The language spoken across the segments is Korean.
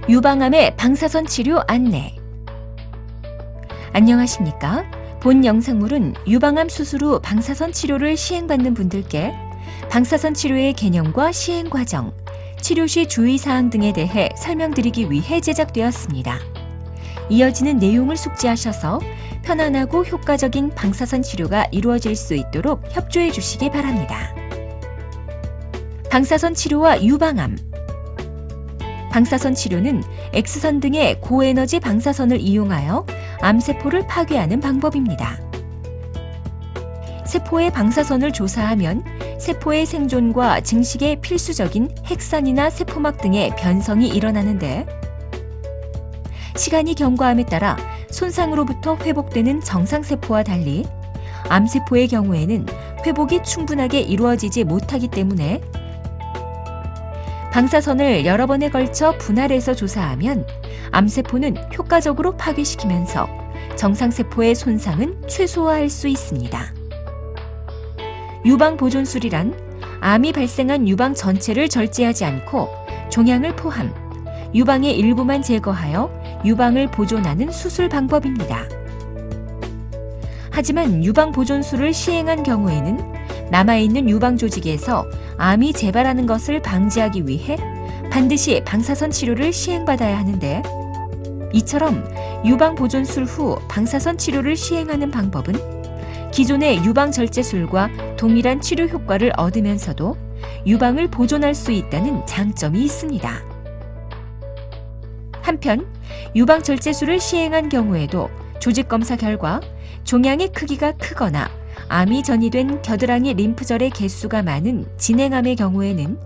유방암의 방사선 치료 안내. 안녕하십니까? 본 영상물은 유방암 수술 후 방사선 치료를 시행받는 분들께 방사선 치료의 개념과 시행 과정, 치료 시 주의사항 등에 대해 설명드리기 위해 제작되었습니다. 이어지는 내용을 숙지하셔서 편안하고 효과적인 방사선 치료가 이루어질 수 있도록 협조해 주시기 바랍니다. 방사선 치료와 유방암. 방사선 치료는 X선 등의 고에너지 방사선을 이용하여 암세포를 파괴하는 방법입니다. 세포의 방사선을 조사하면 세포의 생존과 증식에 필수적인 핵산이나 세포막 등의 변성이 일어나는데, 시간이 경과함에 따라 손상으로부터 회복되는 정상세포와 달리 암세포의 경우에는 회복이 충분하게 이루어지지 못하기 때문에 방사선을 여러 번에 걸쳐 분할해서 조사하면 암세포는 효과적으로 파괴시키면서 정상세포의 손상은 최소화할 수 있습니다. 유방보존술이란 암이 발생한 유방 전체를 절제하지 않고 종양을 포함, 유방의 일부만 제거하여 유방을 보존하는 수술 방법입니다. 하지만 유방보존술을 시행한 경우에는 남아있는 유방 조직에서 암이 재발하는 것을 방지하기 위해 반드시 방사선 치료를 시행받아야 하는데, 이처럼 유방보존술 후 방사선 치료를 시행하는 방법은 기존의 유방절제술과 동일한 치료 효과를 얻으면서도 유방을 보존할 수 있다는 장점이 있습니다. 한편 유방절제술을 시행한 경우에도 조직검사 결과 종양의 크기가 크거나 암이 전이된 겨드랑이 림프절의 개수가 많은 진행암의 경우에는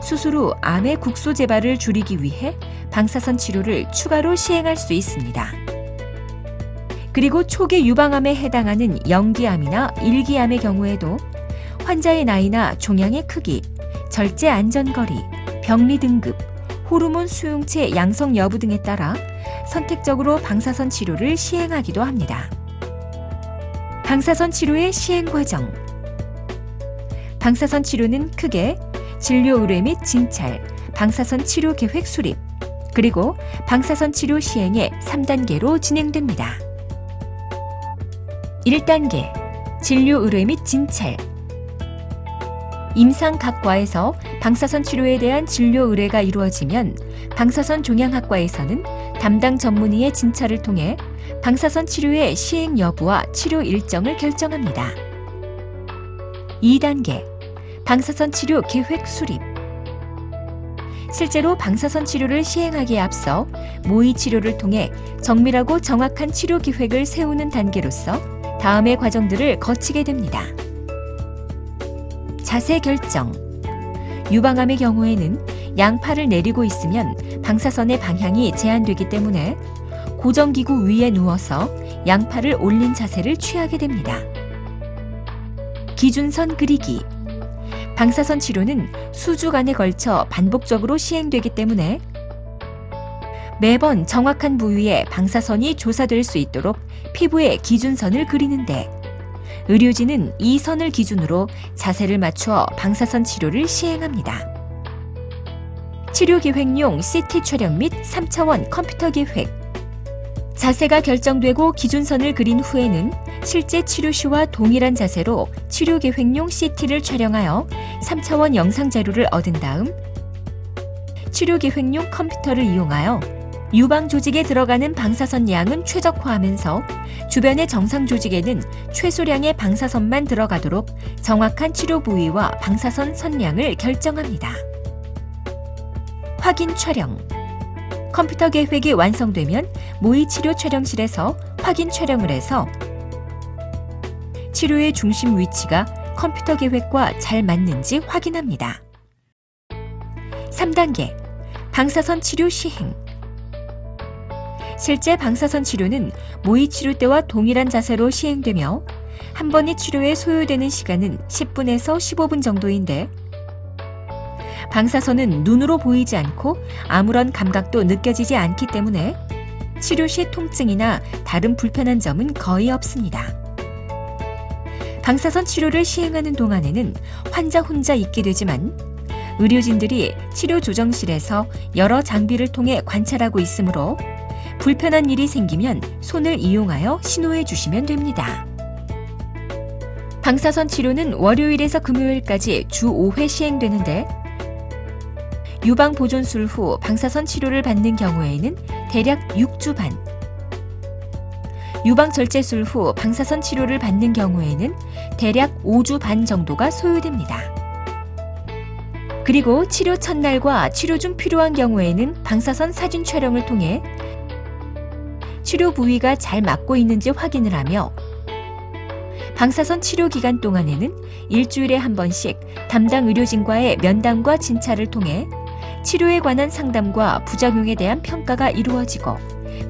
수술 후 암의 국소 재발을 줄이기 위해 방사선 치료를 추가로 시행할 수 있습니다. 그리고 초기 유방암에 해당하는 영기암이나 일기암의 경우에도 환자의 나이나 종양의 크기, 절제 안전거리, 병리 등급, 호르몬 수용체 양성 여부 등에 따라 선택적으로 방사선 치료를 시행하기도 합니다. 방사선 치료의 시행 과정. 방사선 치료는 크게 진료 의뢰 및 진찰, 방사선 치료 계획 수립, 그리고 방사선 치료 시행의 3단계로 진행됩니다. 1단계, 진료 의뢰 및 진찰. 임상 각 과에서 방사선 치료에 대한 진료 의뢰가 이루어지면 방사선 종양학과에서는 담당 전문의의 진찰을 통해 방사선 치료의 시행 여부와 치료 일정을 결정합니다. 2단계, 방사선 치료 계획 수립. 실제로 방사선 치료를 시행하기에 앞서 모의 치료를 통해 정밀하고 정확한 치료 계획을 세우는 단계로서 다음의 과정들을 거치게 됩니다. 자세 결정. 유방암의 경우에는 양팔을 내리고 있으면 방사선의 방향이 제한되기 때문에 고정기구 위에 누워서 양팔을 올린 자세를 취하게 됩니다. 기준선 그리기. 방사선 치료는 수주간에 걸쳐 반복적으로 시행되기 때문에 매번 정확한 부위에 방사선이 조사될 수 있도록 피부에 기준선을 그리는데, 의료진은 이 선을 기준으로 자세를 맞추어 방사선 치료를 시행합니다. 치료 계획용 CT 촬영 및 3차원 컴퓨터 계획. 자세가 결정되고 기준선을 그린 후에는 실제 치료 시와 동일한 자세로 치료 계획용 CT를 촬영하여 3차원 영상 자료를 얻은 다음 치료 계획용 컴퓨터를 이용하여 유방 조직에 들어가는 방사선 양은 최적화하면서 주변의 정상 조직에는 최소량의 방사선만 들어가도록 정확한 치료 부위와 방사선 선량을 결정합니다. 확인 촬영. 컴퓨터 계획이 완성되면 모의 치료 촬영실에서 확인 촬영을 해서 치료의 중심 위치가 컴퓨터 계획과 잘 맞는지 확인합니다. 3단계, 방사선 치료 시행. 실제 방사선 치료는 모의 치료 때와 동일한 자세로 시행되며 한 번의 치료에 소요되는 시간은 10분에서 15분 정도인데, 방사선은 눈으로 보이지 않고 아무런 감각도 느껴지지 않기 때문에 치료 시 통증이나 다른 불편한 점은 거의 없습니다. 방사선 치료를 시행하는 동안에는 환자 혼자 있게 되지만 의료진들이 치료 조정실에서 여러 장비를 통해 관찰하고 있으므로 불편한 일이 생기면 손을 이용하여 신호해 주시면 됩니다. 방사선 치료는 월요일에서 금요일까지 주 5회 시행되는데 유방 보존술 후 방사선 치료를 받는 경우에는 대략 6주 반, 유방 절제술 후 방사선 치료를 받는 경우에는 대략 5주 반 정도가 소요됩니다. 그리고 치료 첫날과 치료 중 필요한 경우에는 방사선 사진 촬영을 통해 치료 부위가 잘 맞고 있는지 확인을 하며 방사선 치료 기간 동안에는 일주일에 한 번씩 담당 의료진과의 면담과 진찰을 통해 치료에 관한 상담과 부작용에 대한 평가가 이루어지고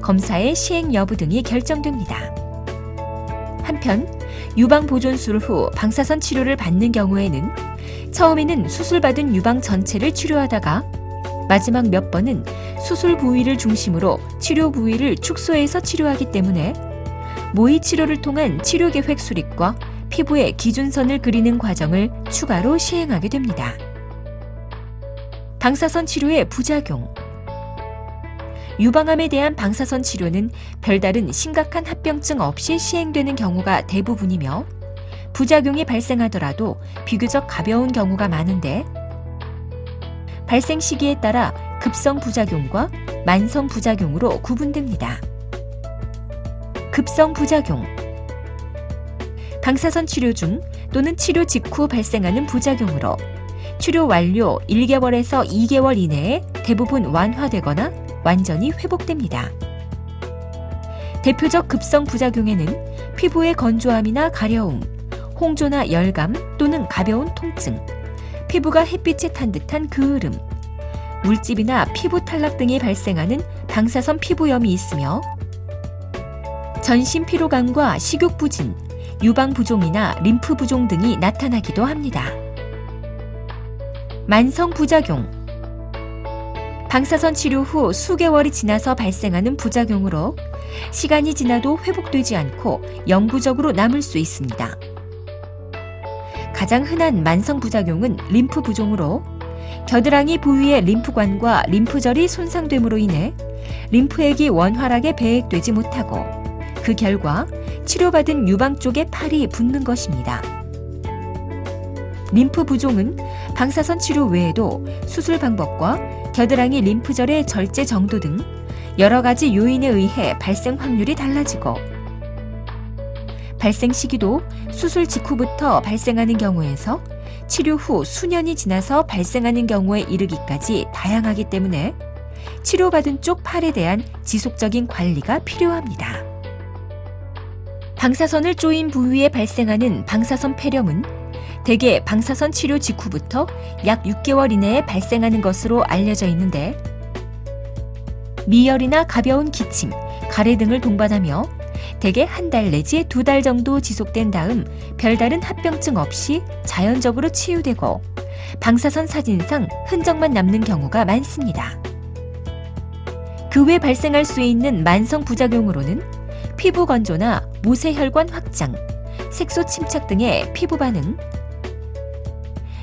검사의 시행 여부 등이 결정됩니다. 한편 유방 보존술 후 방사선 치료를 받는 경우에는 처음에는 수술받은 유방 전체를 치료하다가 마지막 몇 번은 수술 부위를 중심으로 치료 부위를 축소해서 치료하기 때문에 모의 치료를 통한 치료 계획 수립과 피부에 기준선을 그리는 과정을 추가로 시행하게 됩니다. 방사선 치료의 부작용. 유방암에 대한 방사선 치료는 별다른 심각한 합병증 없이 시행되는 경우가 대부분이며 부작용이 발생하더라도 비교적 가벼운 경우가 많은데 발생 시기에 따라 급성 부작용과 만성 부작용으로 구분됩니다. 급성 부작용. 방사선 치료 중 또는 치료 직후 발생하는 부작용으로 치료 완료 1개월에서 2개월 이내에 대부분 완화되거나 완전히 회복됩니다. 대표적 급성 부작용에는 피부의 건조함이나 가려움, 홍조나 열감 또는 가벼운 통증, 피부가 햇빛에 탄 듯한 그을음, 물집이나 피부 탈락 등이 발생하는 방사선 피부염이 있으며 전신 피로감과 식욕 부진, 유방 부종이나 림프 부종 등이 나타나기도 합니다. 만성 부작용. 방사선 치료 후 수개월이 지나서 발생하는 부작용으로 시간이 지나도 회복되지 않고 영구적으로 남을 수 있습니다. 가장 흔한 만성 부작용은 림프 부종으로 겨드랑이 부위의 림프관과 림프절이 손상됨으로 인해 림프액이 원활하게 배액되지 못하고 그 결과 치료받은 유방 쪽에 팔이 붓는 것입니다. 림프 부종은 방사선 치료 외에도 수술 방법과 겨드랑이 림프절의 절제 정도 등 여러 가지 요인에 의해 발생 확률이 달라지고 발생 시기도 수술 직후부터 발생하는 경우에서 치료 후 수년이 지나서 발생하는 경우에 이르기까지 다양하기 때문에 치료받은 쪽 팔에 대한 지속적인 관리가 필요합니다. 방사선을 쪼인 부위에 발생하는 방사선 폐렴은 대개 방사선 치료 직후부터 약 6개월 이내에 발생하는 것으로 알려져 있는데 미열이나 가벼운 기침, 가래 등을 동반하며 대개 한 달 내지 2달 정도 지속된 다음 별다른 합병증 없이 자연적으로 치유되고 방사선 사진상 흔적만 남는 경우가 많습니다. 그 외 발생할 수 있는 만성 부작용으로는 피부 건조나 모세혈관 확장, 색소 침착 등의 피부 반응,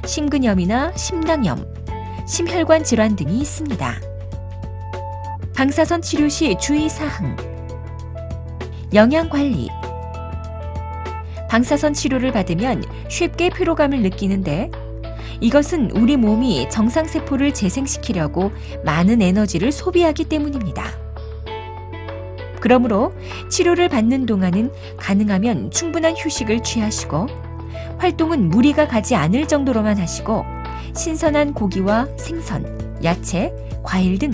심근염이나 심낭염, 심혈관 질환 등이 있습니다. 방사선 치료 시 주의사항. 영양관리. 방사선 치료를 받으면 쉽게 피로감을 느끼는데 이것은 우리 몸이 정상세포를 재생시키려고 많은 에너지를 소비하기 때문입니다. 그러므로 치료를 받는 동안은 가능하면 충분한 휴식을 취하시고 활동은 무리가 가지 않을 정도로만 하시고 신선한 고기와 생선, 야채, 과일 등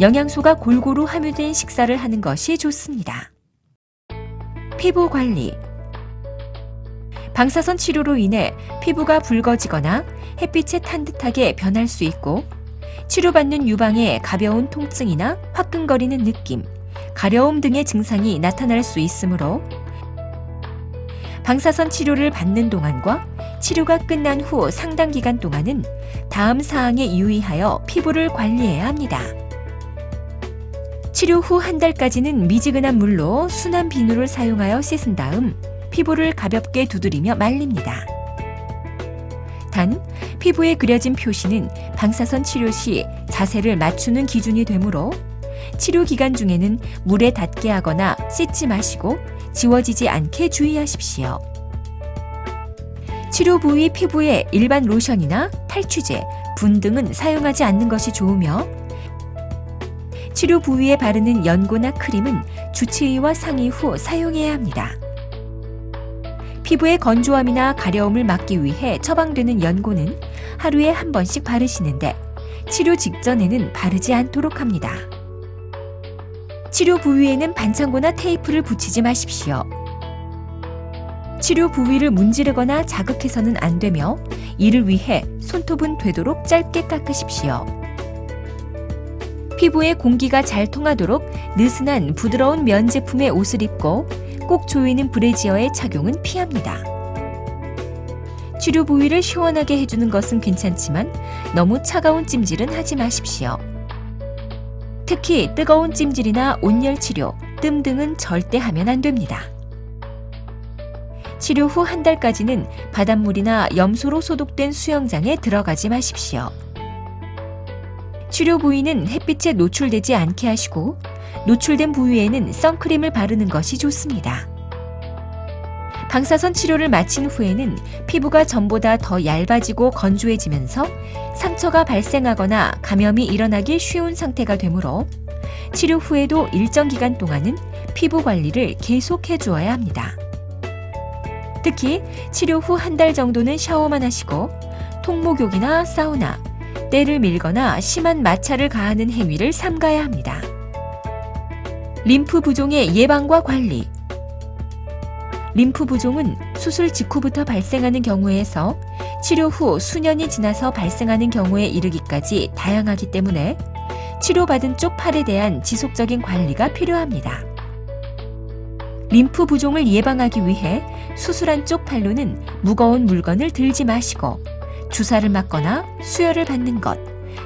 영양소가 골고루 함유된 식사를 하는 것이 좋습니다. 피부 관리. 방사선 치료로 인해 피부가 붉어지거나 햇빛에 탄 듯하게 변할 수 있고 치료받는 유방에 가벼운 통증이나 화끈거리는 느낌, 가려움 등의 증상이 나타날 수 있으므로 방사선 치료를 받는 동안과 치료가 끝난 후 상당 기간 동안은 다음 사항에 유의하여 피부를 관리해야 합니다. 치료 후 한 달까지는 미지근한 물로 순한 비누를 사용하여 씻은 다음 피부를 가볍게 두드리며 말립니다. 단, 피부에 그려진 표시는 방사선 치료 시 자세를 맞추는 기준이 되므로 치료 기간 중에는 물에 닿게 하거나 씻지 마시고 지워지지 않게 주의하십시오. 치료 부위 피부에 일반 로션이나 탈취제, 분 등은 사용하지 않는 것이 좋으며 치료 부위에 바르는 연고나 크림은 주치의와 상의 후 사용해야 합니다. 피부의 건조함이나 가려움을 막기 위해 처방되는 연고는 하루에 한 번씩 바르시는데 치료 직전에는 바르지 않도록 합니다. 치료 부위에는 반창고나 테이프를 붙이지 마십시오. 치료 부위를 문지르거나 자극해서는 안 되며 이를 위해 손톱은 되도록 짧게 깎으십시오. 피부에 공기가 잘 통하도록 느슨한 부드러운 면 제품의 옷을 입고 꼭 조이는 브래지어의 착용은 피합니다. 치료 부위를 시원하게 해주는 것은 괜찮지만 너무 차가운 찜질은 하지 마십시오. 특히 뜨거운 찜질이나 온열 치료, 뜸 등은 절대 하면 안 됩니다. 치료 후 한 달까지는 바닷물이나 염소로 소독된 수영장에 들어가지 마십시오. 치료 부위는 햇빛에 노출되지 않게 하시고 노출된 부위에는 선크림을 바르는 것이 좋습니다. 방사선 치료를 마친 후에는 피부가 전보다 더 얇아지고 건조해지면서 상처가 발생하거나 감염이 일어나기 쉬운 상태가 되므로 치료 후에도 일정 기간 동안은 피부 관리를 계속 해주어야 합니다. 특히 치료 후 한 달 정도는 샤워만 하시고 통목욕이나 사우나, 때를 밀거나 심한 마찰을 가하는 행위를 삼가야 합니다. 림프 부종의 예방과 관리. 림프 부종은 수술 직후부터 발생하는 경우에서 치료 후 수년이 지나서 발생하는 경우에 이르기까지 다양하기 때문에 치료받은 쪽 팔에 대한 지속적인 관리가 필요합니다. 림프 부종을 예방하기 위해 수술한 쪽 팔로는 무거운 물건을 들지 마시고 주사를 맞거나 수혈을 받는 것,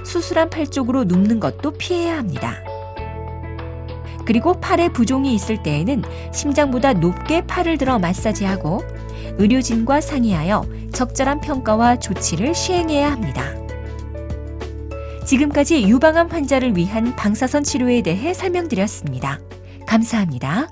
수술한 팔 쪽으로 눕는 것도 피해야 합니다. 그리고 팔에 부종이 있을 때에는 심장보다 높게 팔을 들어 마사지하고 의료진과 상의하여 적절한 평가와 조치를 시행해야 합니다. 지금까지 유방암 환자를 위한 방사선 치료에 대해 설명드렸습니다. 감사합니다.